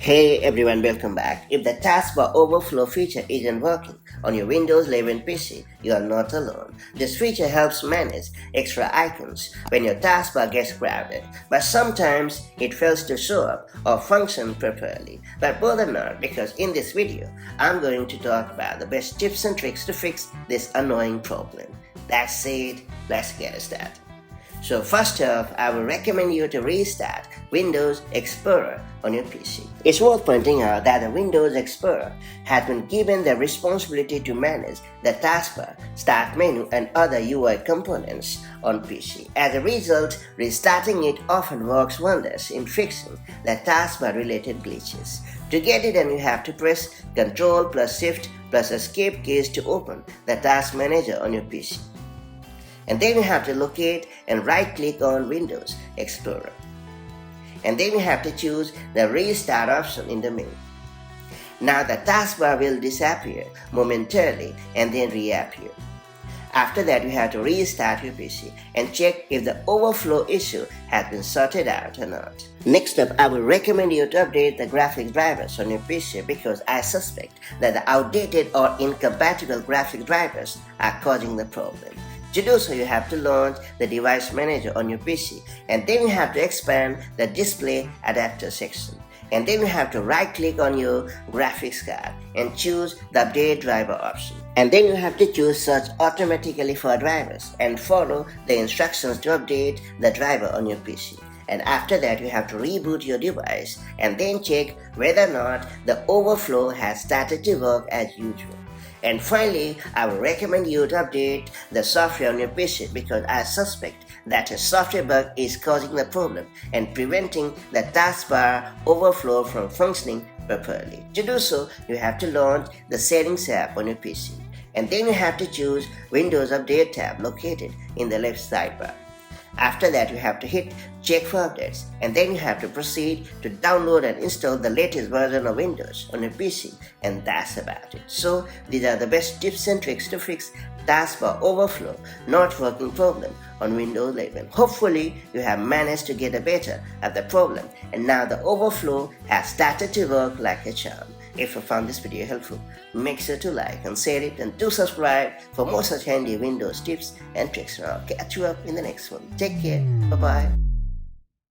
Hey everyone, welcome back. If the Taskbar Overflow feature isn't working on your Windows 11 PC, you are not alone. This feature helps manage extra icons when your taskbar gets crowded, but sometimes it fails to show up or function properly. But bother not, because in this video, I'm going to talk about the best tips and tricks to fix this annoying problem. That's it, let's get started. So first off, I will recommend you to restart Windows Explorer on your PC. It's worth pointing out that the Windows Explorer has been given the responsibility to manage the taskbar, start menu and other UI components on PC. As a result, restarting it often works wonders in fixing the taskbar related glitches. To get it done, you have to press Ctrl plus Shift plus Escape keys to open the Task Manager on your PC. And then you have to locate and right click on Windows Explorer. And then you have to choose the restart option in the menu. Now the taskbar will disappear momentarily and then reappear. After that, you have to restart your PC and check if the overflow issue has been sorted out or not. Next up, I will recommend you to update the graphics drivers on your PC, because I suspect that the outdated or incompatible graphics drivers are causing the problem. To do so, you have to launch the device manager on your PC, and then you have to expand the display adapter section. And then you have to right click on your graphics card and choose the update driver option. And then you have to choose search automatically for drivers and follow the instructions to update the driver on your PC. And after that, you have to reboot your device and then check whether or not the overflow has started to work as usual. And finally, I will recommend you to update the software on your PC, because I suspect that a software bug is causing the problem and preventing the taskbar overflow from functioning properly. To do so, you have to launch the Settings app on your PC, and then you have to choose Windows Update tab located in the left sidebar. After that, you have to hit check for updates, and then you have to proceed to download and install the latest version of Windows on your PC, and that's about it. So these are the best tips and tricks to fix taskbar overflow not working problem on Windows 11. Hopefully you have managed to get a better at the problem, and now the overflow has started to work like a charm. If you found this video helpful, make sure to like and share it, and do subscribe for more such handy Windows tips and tricks. And I'll catch you up in the next one. Take care. Bye-bye.